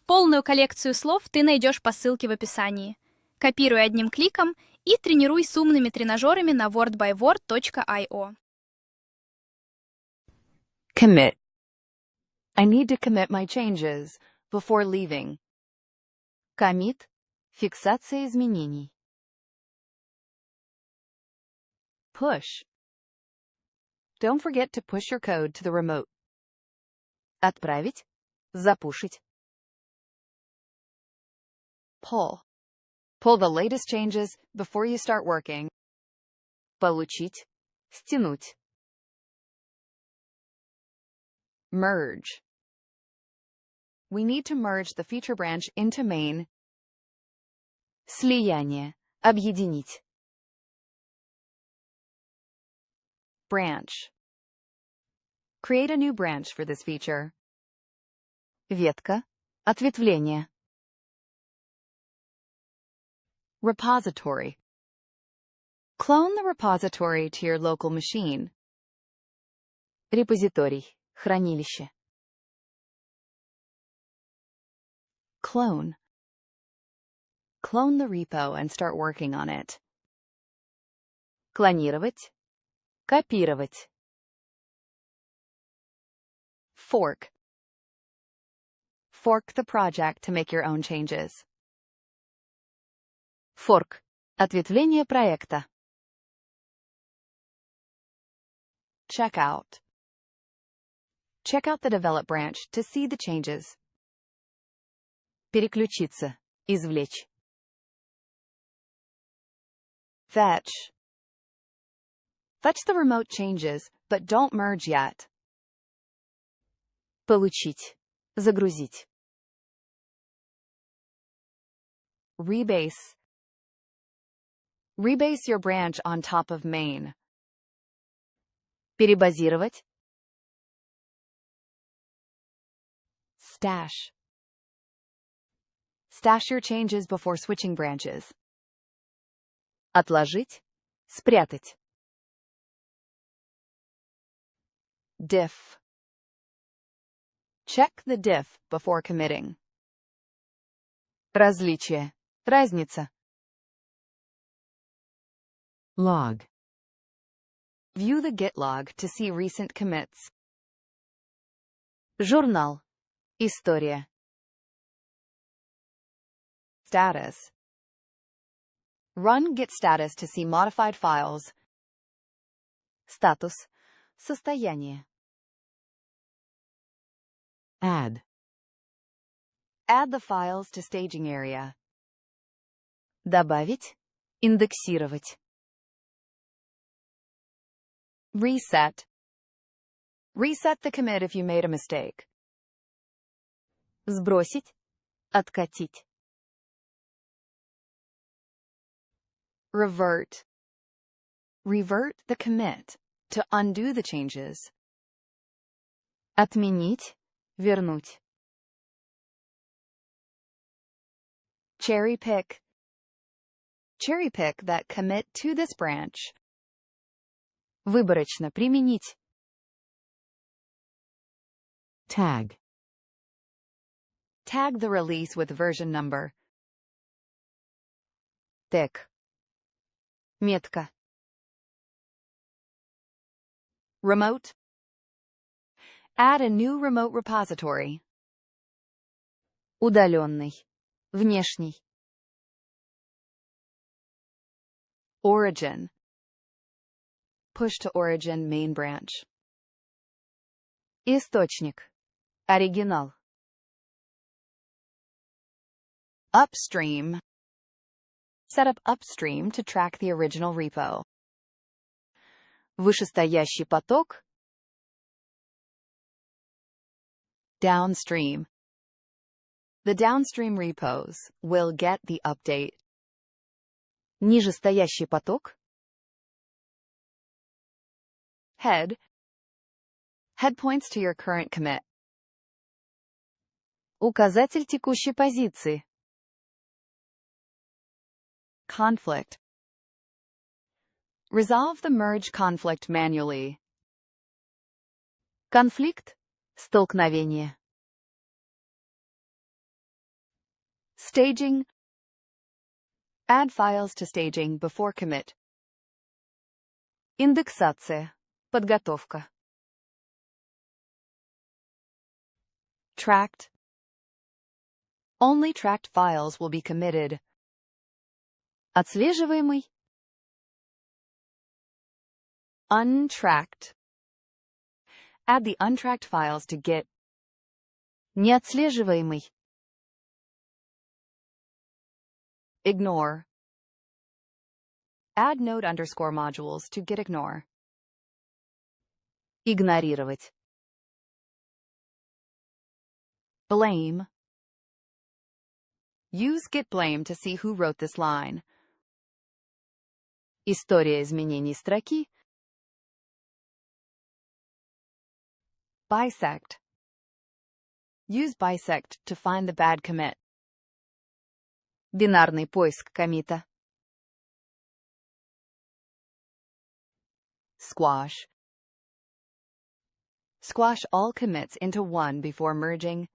Полную коллекцию слов ты найдешь по ссылке в описании. Копируй одним кликом и тренируй с умными тренажерами на wordbyword.io. Commit. I need to commit my changes before leaving. Commit – фиксация изменений. Push. Don't forget to push your code to the remote. Отправить, запушить. Pull. Pull the latest changes before you start working. Получить, стянуть. Merge. We need to merge the feature branch into main. Слияние, объединить. Branch. Create a new branch for this feature. Ветка, ответвление. Repository. Clone the repository to your local machine. Репозиторий, хранилище. Clone. Clone the repo and start working on it. Клонировать, копировать. Fork. Fork the project to make your own changes. Fork. Ответвление проекта. Check out. Check out the develop branch to see the changes. Переключиться. Извлечь. Fetch. Fetch the remote changes, but don't merge yet. Получить. Загрузить. Rebase. Rebase your branch on top of main. Перебазировать. Stash. Stash your changes before switching branches. Отложить. Спрятать. Diff. Check the diff before committing. Различие. Разница. Log. View the Git log to see recent commits. Журнал. История. Status. Run git status to see modified files. Status. Состояние. Add. Add the files to staging area. Добавить. Индексировать. Reset. Reset the commit if you made a mistake. Сбросить. Откатить. Revert. Revert the commit to undo the changes. Отменить. Вернуть. Cherry pick. Cherry pick that commit to this branch. Выборочно применить. Tag. Tag the release with version number. Tick. Метка. Remote. Add a new remote repository. Удаленный. Внешний. Origin. Push to origin main branch. Источник. Оригинал. Upstream. Set up upstream to track the original repo. Вышестоящий поток. Downstream. The downstream repos will get the update. Нижестоящий поток. Head. Head points to your current commit. Указатель текущей позиции. Conflict. Resolve the merge conflict manually. Конфликт. Столкновение. Staging. Add files to staging before commit. Индексация. Подготовка. Tracked. Only tracked files will be committed. Отслеживаемый. Untracked. Add the untracked files to Git. Неотслеживаемый. Ignore. Add node underscore modules to Git ignore. Игнорировать. Blame. Use git blame to see who wrote this line. История изменений строки. Bisect. Use bisect to find the bad commit. Бинарный поиск коммита. Squash. Squash all commits into one before merging.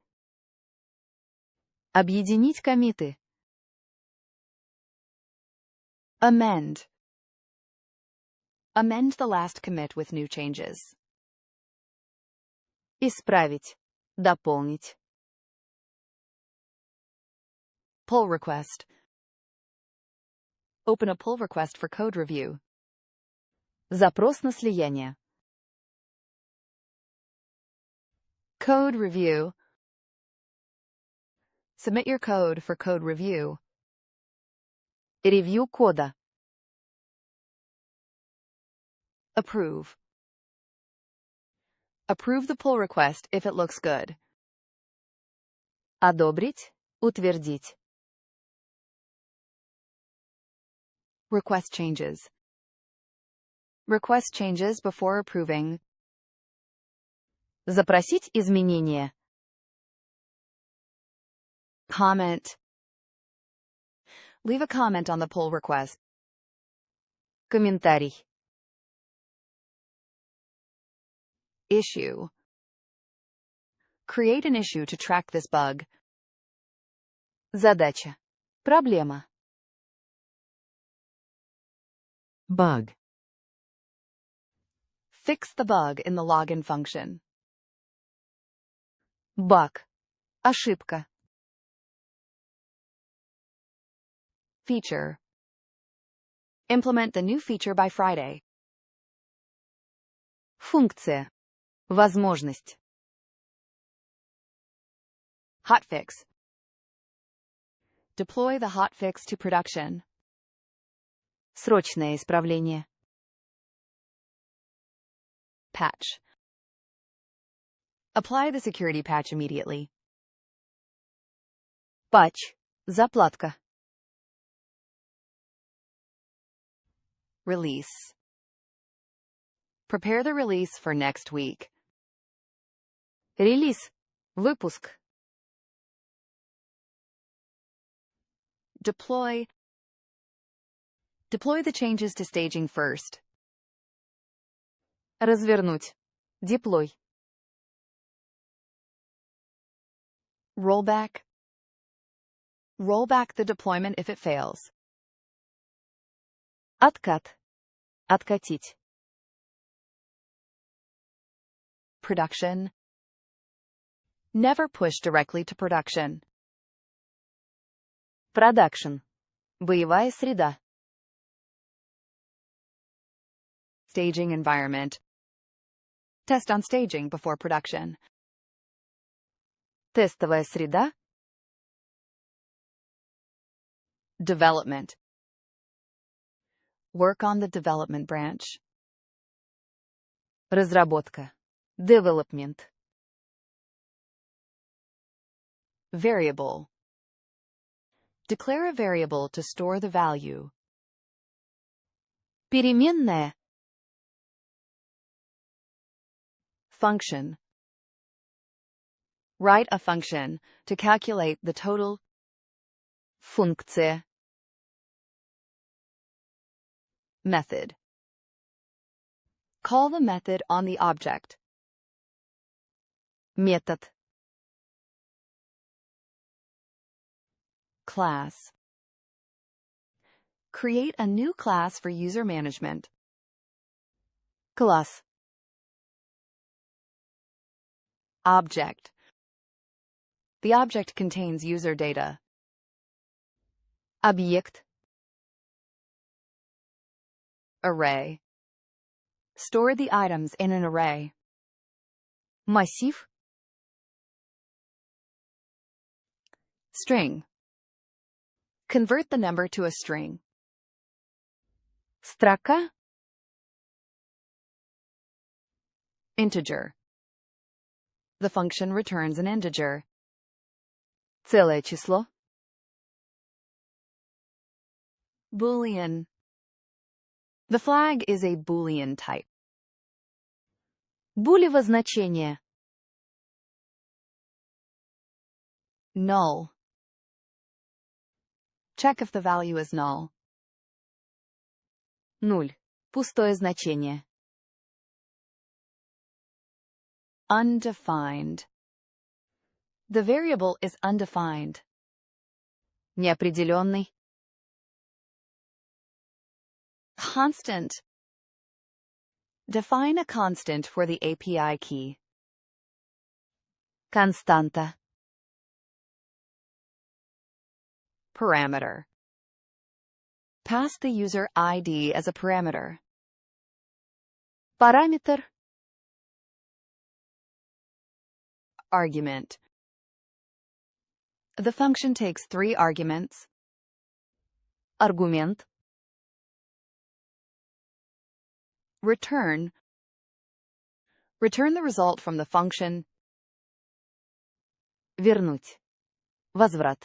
Объединить коммиты. Amend. Amend the last commit with new changes. Исправить. Дополнить. Pull request. Open a pull request for code review. Запрос на слияние. Code review. Submit your code for code review. Review кода. Approve. Approve the pull request if it looks good. Одобрить, утвердить. Request changes. Request changes before approving. Запросить изменения. Comment. Leave a comment on the pull request. Комментарий. Issue. Create an issue to track this bug. Задача. Проблема. Bug. Fix the bug in the login function. Bug. Ошибка. Feature. Implement the new feature by Friday. Функция. Возможность. Hotfix. Deploy the hotfix to production. Срочное исправление. Patch. Apply the security patch immediately. Patch. Заплатка. Release. Prepare the release for next week. Релиз. Выпуск. Deploy. Deploy the changes to staging first. Развернуть. Deploy. Rollback. Roll back the deployment if it fails. Откат. Откатить. Production. Never push directly to production. Production. Боевая среда. Staging environment. Test on staging before production. Тестовая среда. Development. Work on the development branch. Разработка. Development. Variable. Declare a variable to store the value. Переменная. Function. Write a function to calculate the total. Функция. Method. Call the method on the object. Метод. class. Create a new class for user management. Класс. Object. The object contains user data. Объект. Array. Store the items in an array. Массив. String. Convert the number to a string. Строка. Integer. The function returns an integer. Целое число. Boolean. The flag is a Boolean type. Булево значение. Null. Check if the value is null. Нуль. Пустое значение. Undefined. The variable is undefined. Неопределенный. Constant. Define a constant for the API key. Константа. Parameter. Pass the user ID as a parameter. Параметр. Argument. The function takes 3 arguments. Аргумент. Return. Return the result from the function. Вернуть. Возврат.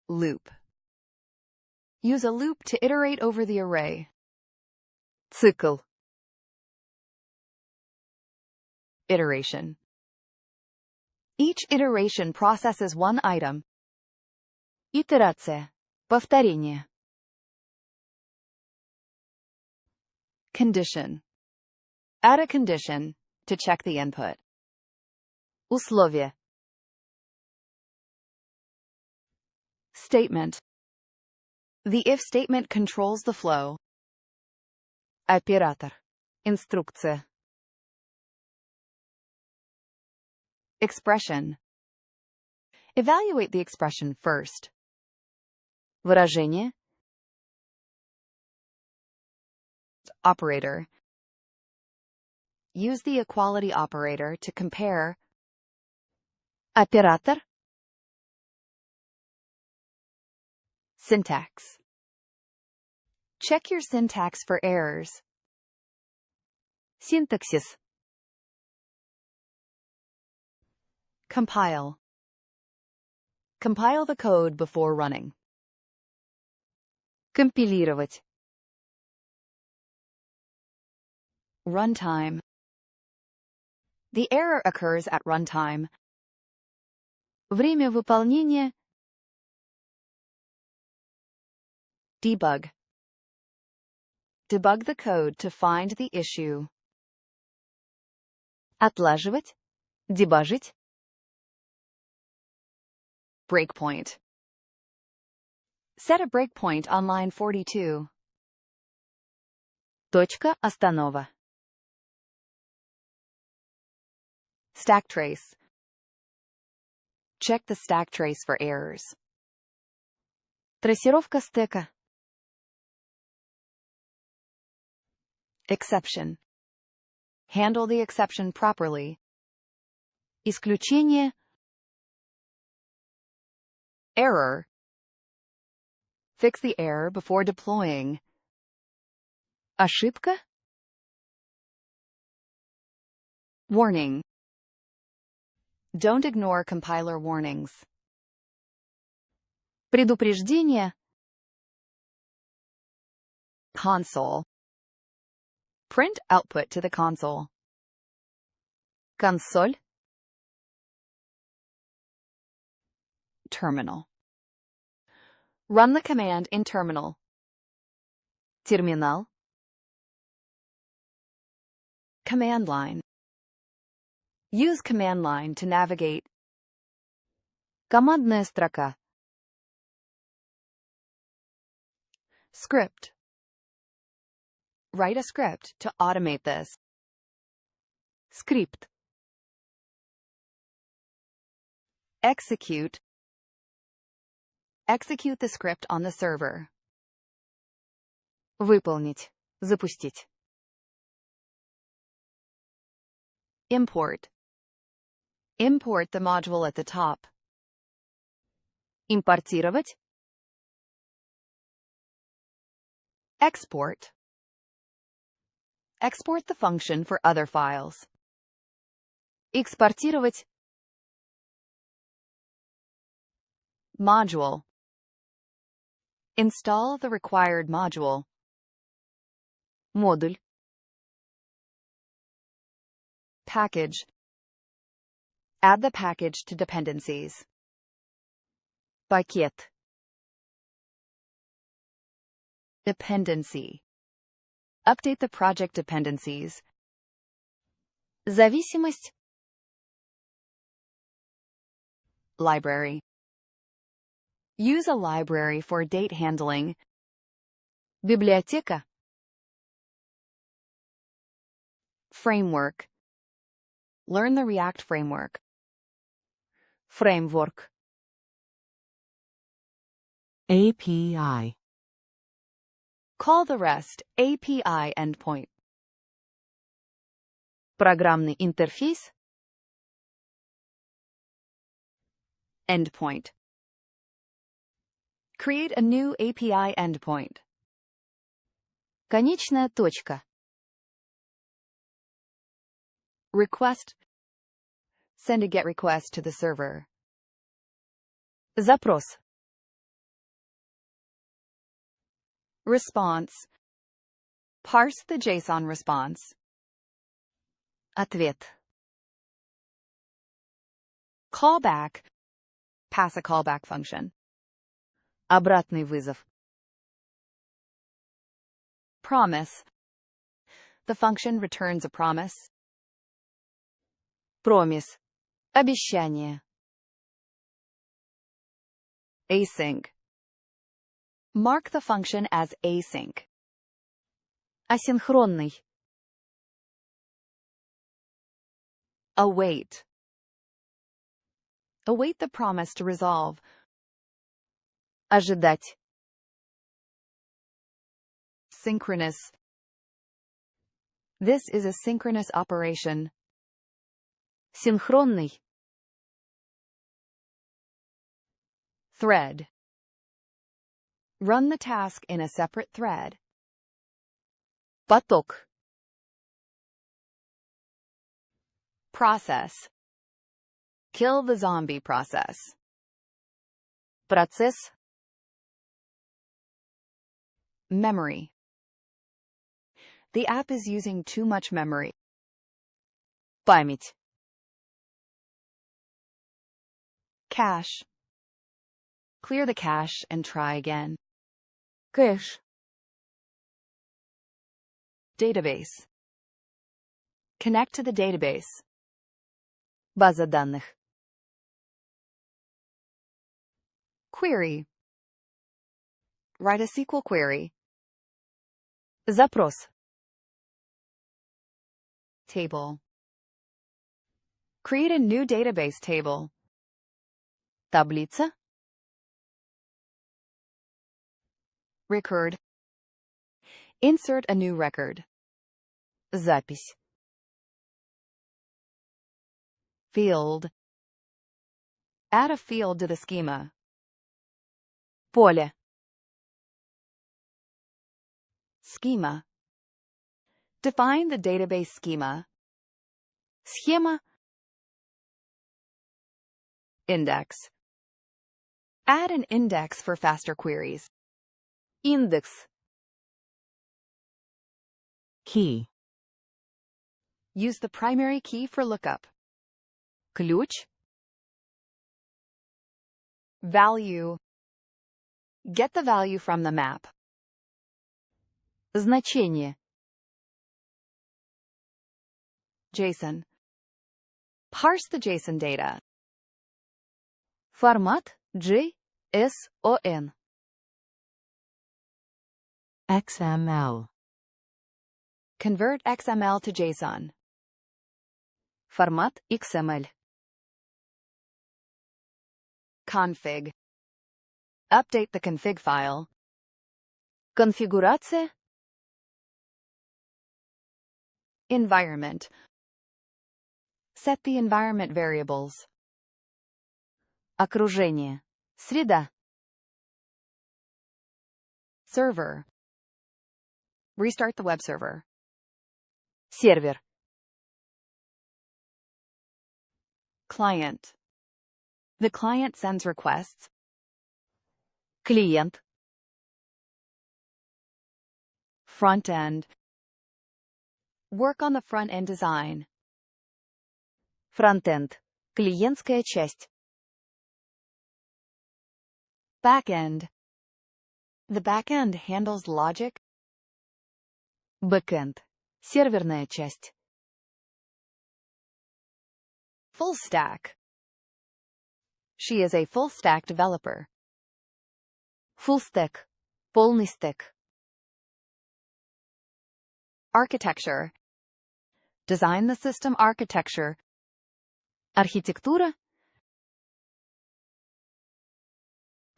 Loop. Use a loop to iterate over the array. Цикл. Iteration. Each iteration processes one item. Итерация. Повторение. Condition. Add a condition to check the input. Условие. Statement. The if statement controls the flow. Оператор. Инструкция. Expression. Evaluate the expression first. Выражение. Operator. Use the equality operator to compare. Оператор. Syntax. Check your syntax for errors. Синтаксис. Compile. Compile the code before running. Компилировать. Runtime. The error occurs at runtime. Время выполнения. Debug. Debug the code to find the issue. Отлаживать. Дебажить. Breakpoint. Set a breakpoint on line 42. Точка останова. Stack trace. Check the stack trace for errors. Трассировка стека. Exception. Handle the exception properly. Исключение. Error. Fix the error before deploying. Ошибка. Warning. Don't ignore compiler warnings. Предупреждение. Console. Print output to the console. Консоль. Terminal. Run the command in terminal. Терминал. Command line. Use command line to navigate. Командная строка. Script. Write a script to automate this. Script. Execute. Execute the script on the server. Выполнить. Запустить. Import. Import the module at the top. Импортировать. Export. Export the function for other files. Экспортировать. Module. Install the required module. Модуль. Package. Add the package to dependencies. Пакет. Dependency. Update the project dependencies. Зависимость. Library. Use a library for date handling. Библиотека. Framework. Learn the React framework. Framework. API. Call the REST API endpoint. Программный интерфейс. Endpoint. Create a new API endpoint. Конечная точка. Request. Send a GET request to the server. Запрос. Response. Parse the JSON response. Ответ. Callback. Pass a callback function. Обратный вызов. Promise. The function returns a promise. Promise. Обещание. Async. Mark the function as async. Асинхронный. Await. Await the promise to resolve. Ожидать. Synchronous. This is a synchronous operation. Синхронный. Thread. Run the task in a separate thread. Поток. Process. Kill the zombie process. Процесс. Memory. The app is using too much memory. Память. Cache. Clear the cache and try again. Кэш. Database. Connect to the database. База данных. Query. Write a SQL query. Запрос. Table. Create a new database table. Таблица. Record. Insert a new record. Запись. Field. Add a field to the schema. Поле. Schema. Define the database schema. Схема. Index. Add an index for faster queries. Индекс. Key. Use the primary key for lookup. Ключ. Value. Get the value from the map. Значение. JSON. Parse the JSON data. Формат JSON. XML. Convert XML to JSON. Формат XML. Config. Update the config file. Конфигурация. Environment. Set the environment variables. Окружение. Среда. Server. Restart the web server. Сервер. Client. The client sends requests. Клиент. Front end. Work on the front-end design. Фронтенд. Клиентская часть. Backend. The backend handles logic. Backend. Серверная часть. Full stack. She is a full stack developer. Full stack. Полный стек. Architecture. Design the system architecture. Архитектура.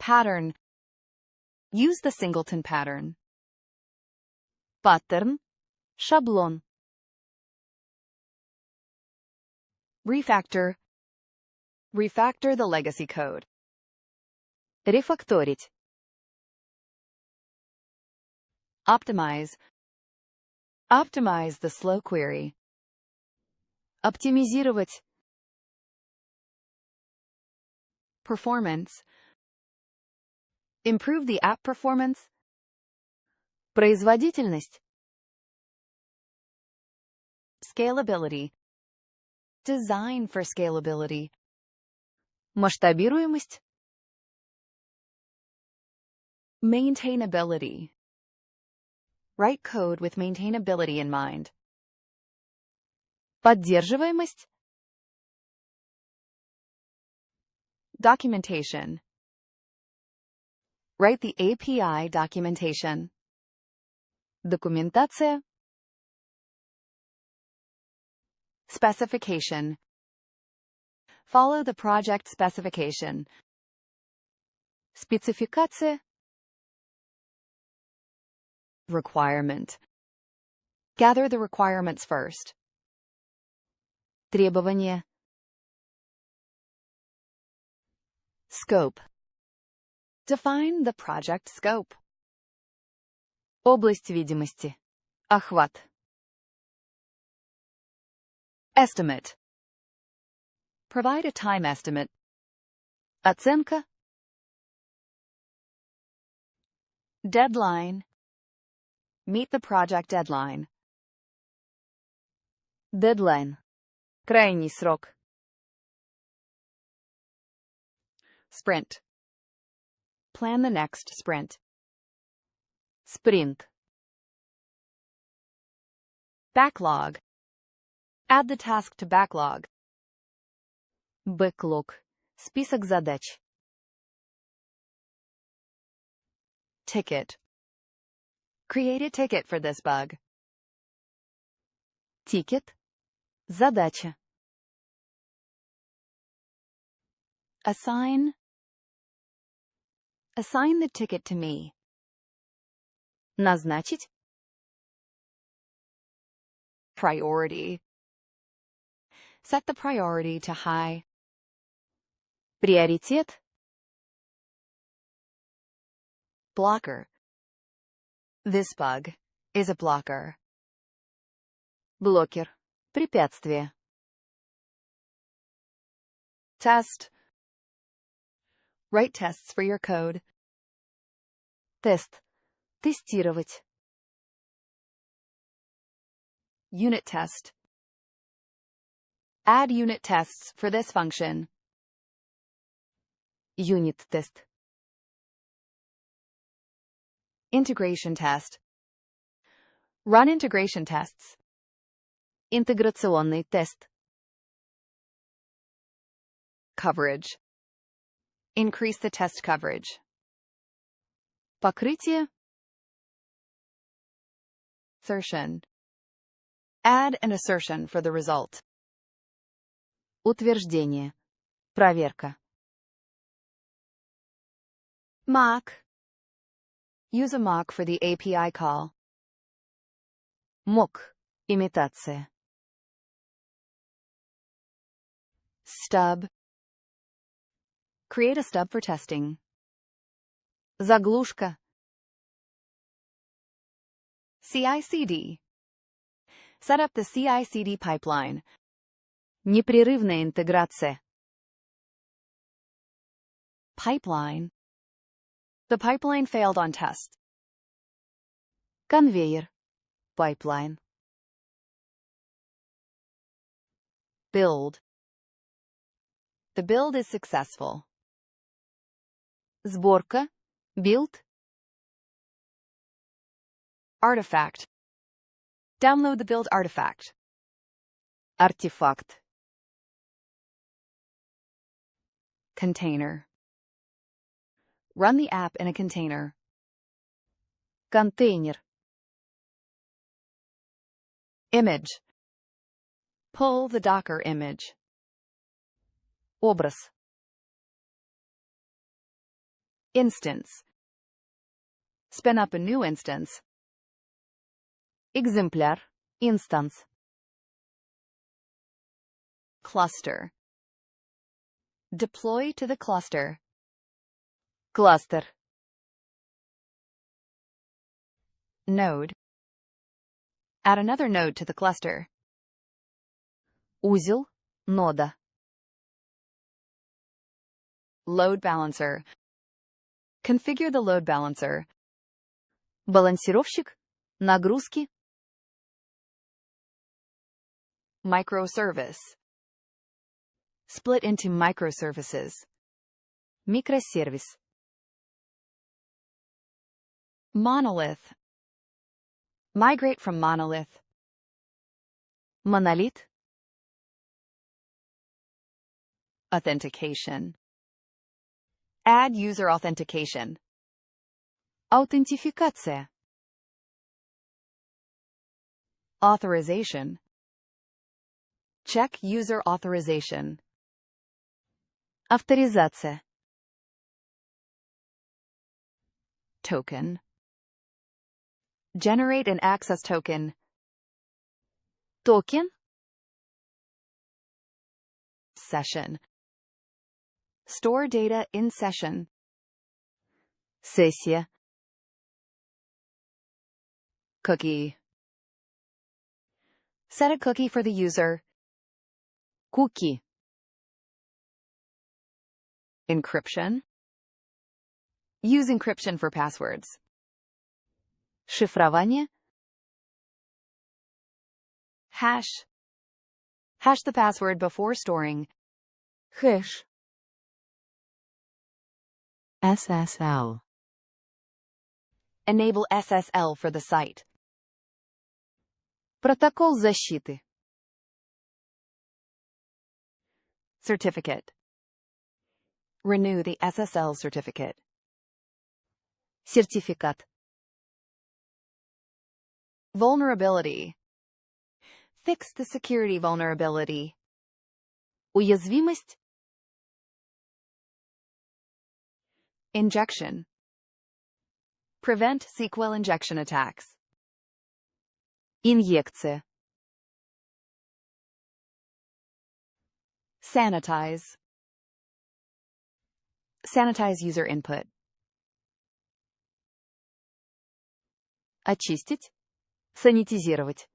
Pattern. Use the singleton pattern. Паттерн. Шаблон. Refactor. Refactor the legacy code. Рефакторить. Optimize. Optimize the slow query. Оптимизировать. Performance. Improve the app performance. Производительность. Scalability. Design for scalability. Масштабируемость. Maintainability. Write code with maintainability in mind. Поддерживаемость. Documentation. Write the API documentation. Документация. Specification. Follow the project specification. Спецификация. Requirement. Gather the requirements first. Требования. Scope. Define the project scope. Область видимости. Охват. Estimate. Provide a time estimate. Оценка. Deadline. Meet the project deadline. Deadline. Крайний срок. Sprint. Plan the next sprint. Sprint. Backlog. Add the task to backlog. Backlog. Список задач. Ticket. Create a ticket for this bug. Ticket. Задача. Assign. Assign the ticket to me. Назначить. Priority. Set the priority to high. Приоритет. Blocker. This bug is a blocker. Блокер. Препятствие. Test. Write tests for your code. Тест. Тестировать. Unit test. Add unit tests for this function. Unit test. Integration test. Run integration tests. Интеграционный тест. Coverage. Increase the test coverage. Покрытие. Assertion. Add an assertion for the result. Утверждение. Проверка. Mock. Use a mock for the API call. Mock. Имитация. Stub. Create a stub for testing. Заглушка. CI/CD. Set up the CI/CD pipeline. Непрерывная интеграция. Pipeline. The pipeline failed on test. Конвейер. Pipeline. Build. The build is successful. Сборка. Build. Artifact. Download the build artifact. Артефакт. Container. Run the app in a container. Контейнер. Image. Pull the Docker image. Образ. Instance. Spin up a new instance. Экземпляр. Instance. Cluster. Deploy to the cluster. Cluster. Node. Add another node to the cluster. Узел. Нода. Load balancer. Configure the load balancer. Балансировщик. Нагрузки. Microservice. Split into microservices. Микросервис. Monolith. Migrate from monolith. Монолит. Authentication. Add user authentication. Аутентификация. Authorization. Check user authorization. Авторизация. Token. Generate an access token. Токен. Session. Store data in session. Сессия. Cookie. Set a cookie for the user. Cookie. Encryption. Use encryption for passwords. Шифрование. Hash. Hash the password before storing. Хэш. SSL. Enable SSL for the site. Протокол защиты. Certificate. Renew the SSL certificate. Сертификат. Vulnerability. Fix the security vulnerability. Уязвимость. Injection. Prevent SQL injection attacks. Инъекция. Sanitize. Sanitize user input. Очистить. Санитизировать.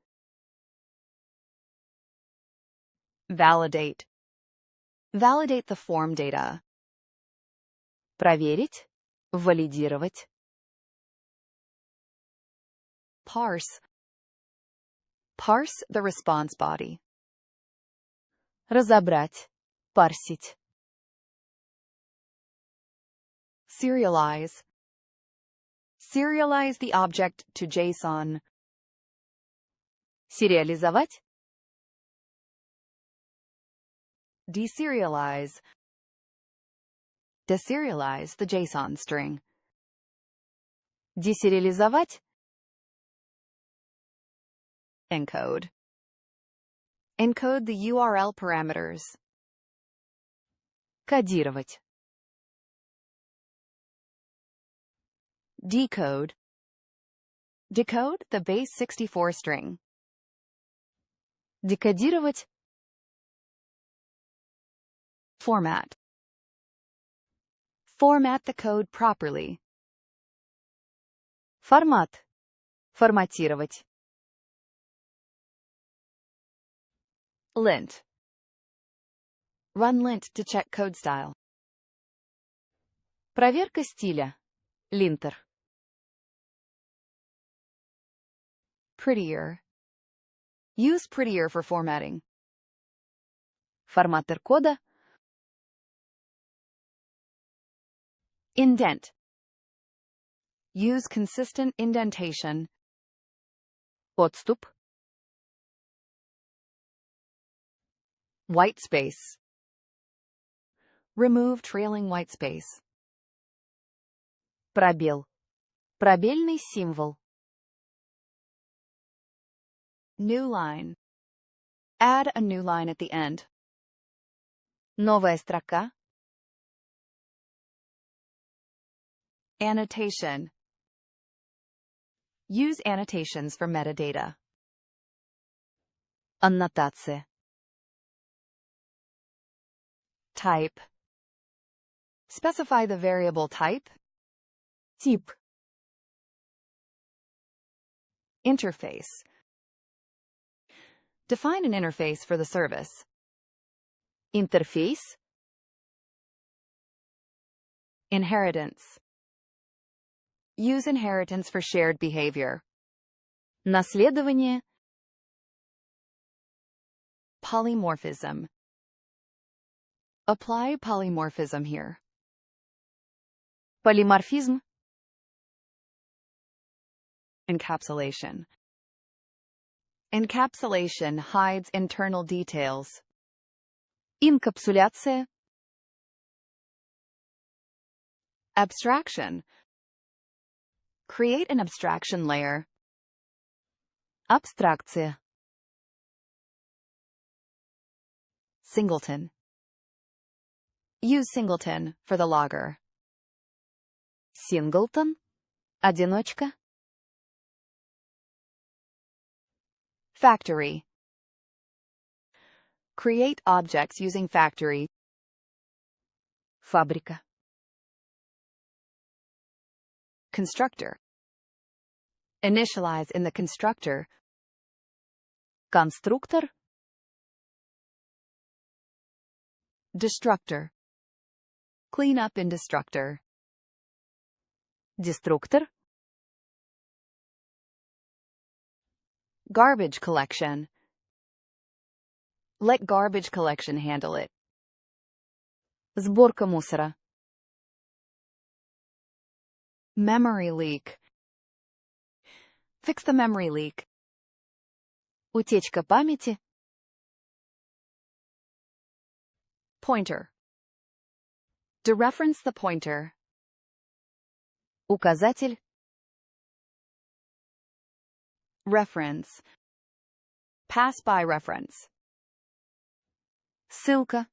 Validate. Validate the form data. Проверить. Валидировать. Parse. Parse the response body. Разобрать. Парсить. Serialize. Serialize the object to JSON. Сериализовать. Deserialize. Deserialize the JSON string. Deserializовать. Encode. Encode the URL parameters. Кодировать. Decode. Decode the base 64 string. Декодировать. Format. Format the code properly. Формат. Форматировать. Lint. Run lint to check code style. Проверка стиля. Linter. Prettier. Use prettier for formatting. Форматор кода. Indent. Use consistent indentation. Отступ. White space. Remove trailing white space. Пробел. Пробельный символ. New line. Add a new line at the end. Новая строка. Annotation. Use annotations for metadata. Аннотация. Type. Specify the variable type. Тип. Interface. Define an interface for the service. Интерфейс. Inheritance. Use inheritance for shared behavior. Наследование. Polymorphism. Apply polymorphism here. Polymorphism. Encapsulation. Encapsulation hides internal details. Инкапсуляция. Abstraction. Create an abstraction layer. Абстракция. Singleton. Use singleton for the logger. Singleton. Одиночка. Factory. Create objects using factory. Фабрика. Constructor. Initialize in the constructor. Конструктор. Destructor. Clean up in destructor. Деструктор. Garbage collection. Let garbage collection handle it. Сборка мусора. Memory leak. Fix the memory leak. Утечка памяти. Pointer. Dereference the pointer. Указатель. Reference. Pass by reference. Ссылка.